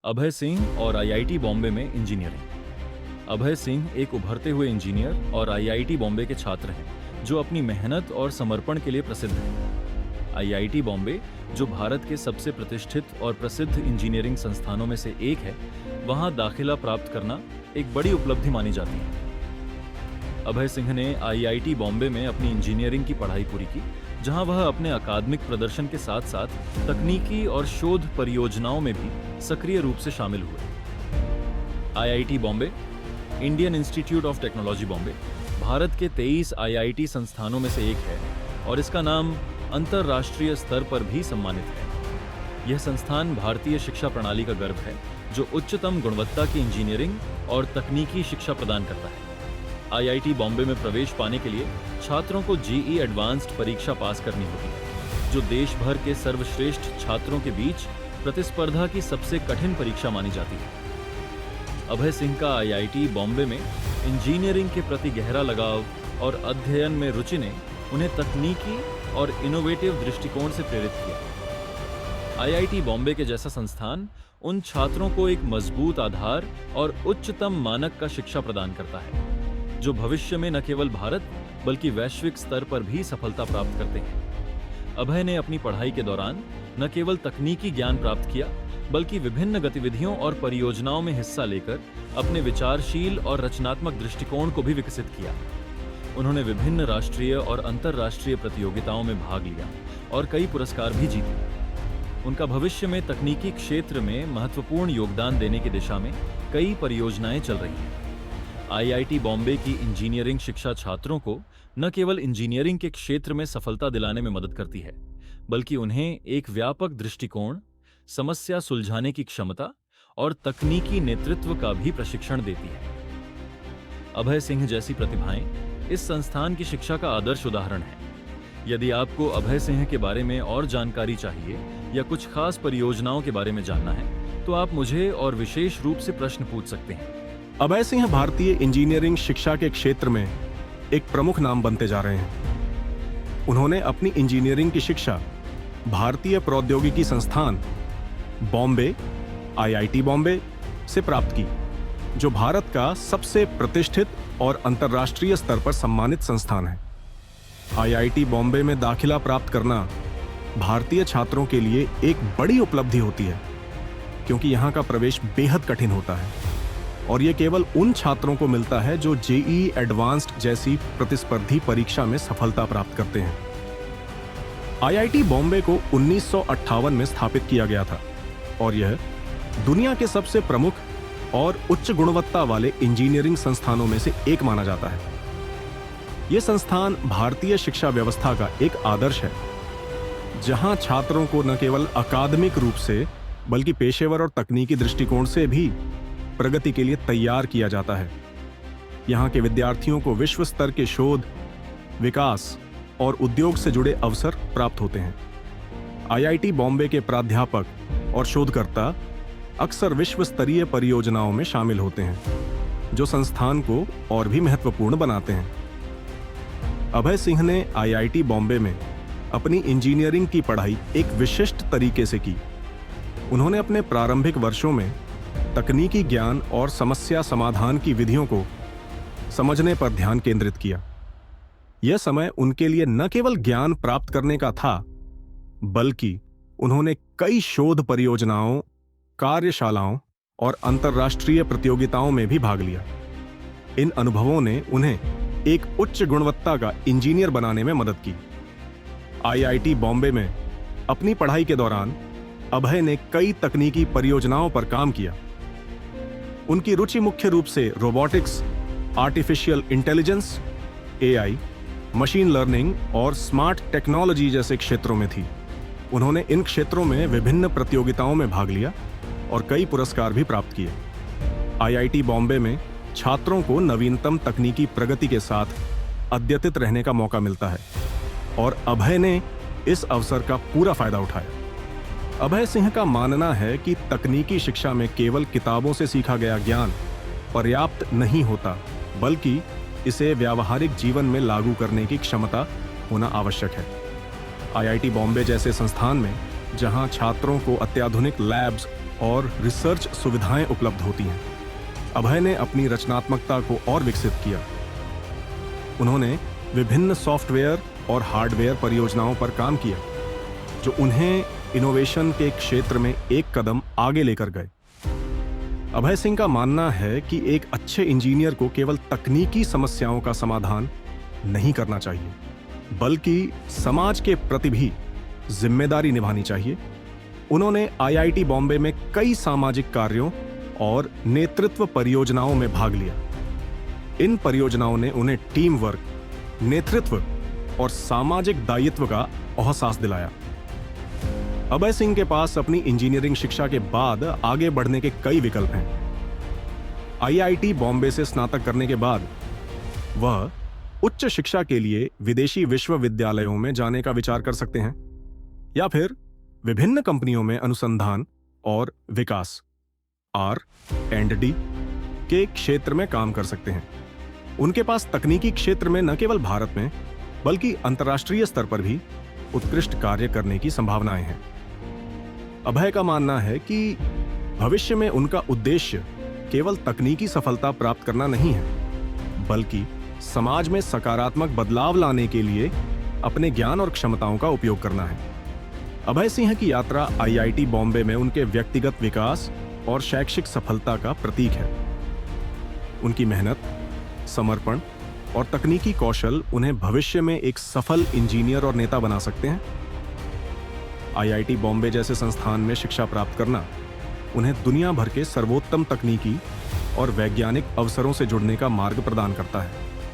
अभय सिंह और आईआईटी बॉम्बे में इंजीनियरिंग। अभय सिंह एक उभरते हुए इंजीनियर और आईआईटी बॉम्बे के छात्र हैं जो अपनी मेहनत और समर्पण के लिए प्रसिद्ध हैं। आईआईटी बॉम्बे, जो भारत के सबसे प्रतिष्ठित और प्रसिद्ध इंजीनियरिंग संस्थानों में से एक है, वहां दाखिला प्राप्त करना एक बड़ी उपलब्धि मानी जाती है। अभय सिंह ने आईआईटी बॉम्बे में अपनी इंजीनियरिंग की पढ़ाई पूरी की, जहां वह अपने अकादमिक प्रदर्शन के साथ साथ तकनीकी और शोध परियोजनाओं में भी सक्रिय रूप से शामिल हुए। IIT Bombay, Indian institute of technology Bombay, Bharat के 23 आईआईटी संस्थानों में से एक है और इसका नाम अंतर्राष्ट्रीय स्तर पर भी सम्मानित है। यह संस्थान भारतीय शिक्षा प्रणाली का गर्व है, जो उच्चतम गुणवत्ता की इंजीनियरिंग और तकनीकी शिक्षा प्रदान करता है। आईआईटी बॉम्बे में प्रवेश पाने के लिए छात्रों को जेईई एडवांस्ड परीक्षा पास करनी होती है, जो देश भर के सर्वश्रेष्ठ छात्रों के बीच प्रतिस्पर्धा की सबसे कठिन परीक्षा मानी जाती है। अभय सिंह का आईआईटी बॉम्बे में इंजीनियरिंग के प्रति गहरा लगाव और अध्ययन में रुचि ने उन्हें तकनीकी और इनोवेटिव दृष्टिकोण से प्रेरित किया। आईआईटी बॉम्बे के जैसा संस्थान उन छात्रों को एक मजबूत आधार और उच्चतम मानक का शिक्षा प्रदान करता है, जो भविष्य में न केवल भारत बल्कि वैश्विक स्तर पर भी सफलता प्राप्त करते हैं। अभय ने अपनी पढ़ाई के दौरान न केवल तकनीकी ज्ञान प्राप्त किया, बल्कि विभिन्न गतिविधियों और परियोजनाओं में हिस्सा लेकर अपने विचारशील और रचनात्मक दृष्टिकोण को भी विकसित किया। उन्होंने विभिन्न राष्ट्रीय और अंतर्राष्ट्रीय प्रतियोगिताओं में भाग लिया और कई पुरस्कार भी जीते। उनका भविष्य में तकनीकी क्षेत्र में महत्वपूर्ण योगदान देने की दिशा में कई परियोजनाएं चल रही हैं। आईआईटी बॉम्बे की इंजीनियरिंग शिक्षा छात्रों को न केवल इंजीनियरिंग के क्षेत्र में सफलता दिलाने में मदद करती है, बल्कि उन्हें एक व्यापक दृष्टिकोण, समस्या सुलझाने की क्षमता और तकनीकी नेतृत्व का भी प्रशिक्षण देती है। अभय सिंह जैसी प्रतिभाएं इस संस्थान की शिक्षा का आदर्श उदाहरण है। यदि आपको अभय सिंह के बारे में और जानकारी चाहिए या कुछ खास परियोजनाओं के बारे में जानना है, तो आप मुझे और विशेष रूप से प्रश्न पूछ सकते हैं। अभय सिंह भारतीय इंजीनियरिंग शिक्षा के क्षेत्र में एक प्रमुख नाम बनते जा रहे हैं। उन्होंने अपनी इंजीनियरिंग की शिक्षा भारतीय प्रौद्योगिकी संस्थान बॉम्बे, आईआईटी बॉम्बे से प्राप्त की, जो भारत का सबसे प्रतिष्ठित और अंतर्राष्ट्रीय स्तर पर सम्मानित संस्थान है। आईआईटी बॉम्बे में दाखिला प्राप्त करना भारतीय छात्रों के लिए एक बड़ी उपलब्धि होती है, क्योंकि यहाँ का प्रवेश बेहद कठिन होता है और ये केवल उन छात्रों को मिलता है जो जेईई एडवांस्ड जैसी प्रतिस्पर्धी परीक्षा में सफलता प्राप्त करते हैं। आईआईटी बॉम्बे को 1958 में स्थापित किया गया था और यह दुनिया के सबसे प्रमुख और उच्च गुणवत्ता वाले इंजीनियरिंग संस्थानों में से एक माना जाता है। यह संस्थान भारतीय शिक्षा व्यवस्था का एक आदर्श है, जहां छात्रों को न केवल अकादमिक रूप से बल्कि पेशेवर और तकनीकी दृष्टिकोण से भी प्रगति के लिए तैयार किया जाता है। यहाँ के विद्यार्थियों को विश्व स्तर के शोध, विकास और उद्योग से जुड़े अवसर प्राप्त होते हैं। आईआईटी बॉम्बे के प्राध्यापक और शोधकर्ता अक्सर विश्व स्तरीय परियोजनाओं में शामिल होते हैं, जो संस्थान को और भी महत्वपूर्ण बनाते हैं। अभय सिंह ने आईआईटी बॉम्बे में अपनी इंजीनियरिंग की पढ़ाई एक विशिष्ट तरीके से की। उन्होंने अपने प्रारंभिक वर्षों में तकनीकी ज्ञान और समस्या समाधान की विधियों को समझने पर ध्यान केंद्रित किया। यह समय उनके लिए न केवल ज्ञान प्राप्त करने का था, बल्कि उन्होंने कई शोध परियोजनाओं, कार्यशालाओं और अंतर्राष्ट्रीय प्रतियोगिताओं में भी भाग लिया। इन अनुभवों ने उन्हें एक उच्च गुणवत्ता का इंजीनियर बनाने में मदद की। आईआईटी बॉम्बे में अपनी पढ़ाई के दौरान अभय ने कई तकनीकी परियोजनाओं पर काम किया। उनकी रुचि मुख्य रूप से robotics, artificial intelligence, AI, machine learning और स्मार्ट टेक्नोलॉजी जैसे क्षेत्रों में थी। उन्होंने इन क्षेत्रों में विभिन्न प्रतियोगिताओं में भाग लिया और कई पुरस्कार भी प्राप्त किए। आईआईटी बॉम्बे में छात्रों को नवीनतम तकनीकी प्रगति के साथ अद्यतित रहने का मौका मिलता है और अभय ने इस अवसर का पूरा फायदा उठाया। अभय सिंह का मानना है कि तकनीकी शिक्षा में केवल किताबों से सीखा गया ज्ञान पर्याप्त नहीं होता, बल्कि इसे व्यावहारिक जीवन में लागू करने की क्षमता होना आवश्यक है। आईआईटी बॉम्बे जैसे संस्थान में, जहां छात्रों को अत्याधुनिक लैब्स और रिसर्च सुविधाएं उपलब्ध होती हैं। अभय ने अपनी रचनात्मकता को और विकसित किया। उन्होंने विभिन्न सॉफ्टवेयर और हार्डवेयर परियोजनाओं पर काम किया जो उन्हें इनोवेशन के क्षेत्र में एक कदम आगे लेकर गए। अभय सिंह का मानना है कि एक अच्छे इंजीनियर को केवल तकनीकी समस्याओं का समाधान नहीं करना चाहिए, बल्कि समाज के प्रति भी जिम्मेदारी निभानी चाहिए। उन्होंने आईआईटी बॉम्बे में कई सामाजिक कार्यों और नेतृत्व परियोजनाओं में भाग लिया। इन परियोजनाओं ने उन्हें टीम वर्क, नेतृत्व और सामाजिक दायित्व का एहसास दिलाया। अभय सिंह के पास अपनी इंजीनियरिंग शिक्षा के बाद आगे बढ़ने के कई विकल्प हैं। आईआईटी बॉम्बे से स्नातक करने के बाद वह उच्च शिक्षा के लिए विदेशी विश्वविद्यालयों में जाने का विचार कर सकते हैं, या फिर विभिन्न कंपनियों में अनुसंधान और विकास R&D के क्षेत्र में काम कर सकते हैं। उनके पास तकनीकी क्षेत्र में न केवल भारत में बल्कि अंतर्राष्ट्रीय स्तर पर भी उत्कृष्ट कार्य करने की संभावनाएं हैं। अभय का मानना है कि भविष्य में उनका उद्देश्य केवल तकनीकी सफलता प्राप्त करना नहीं है, बल्कि समाज में सकारात्मक बदलाव लाने के लिए अपने ज्ञान और क्षमताओं का उपयोग करना है। अभय सिंह की यात्रा आईआईटी बॉम्बे में उनके व्यक्तिगत विकास और शैक्षिक सफलता का प्रतीक है। उनकी मेहनत, समर्पण और तकनीकी कौशल उन्हें भविष्य में एक सफल इंजीनियर और नेता बना सकते हैं। आईआईटी बॉम्बे जैसे संस्थान में शिक्षा प्राप्त करना उन्हें दुनिया भर के सर्वोत्तम तकनीकी और वैज्ञानिक अवसरों से जुड़ने का मार्ग प्रदान करता है।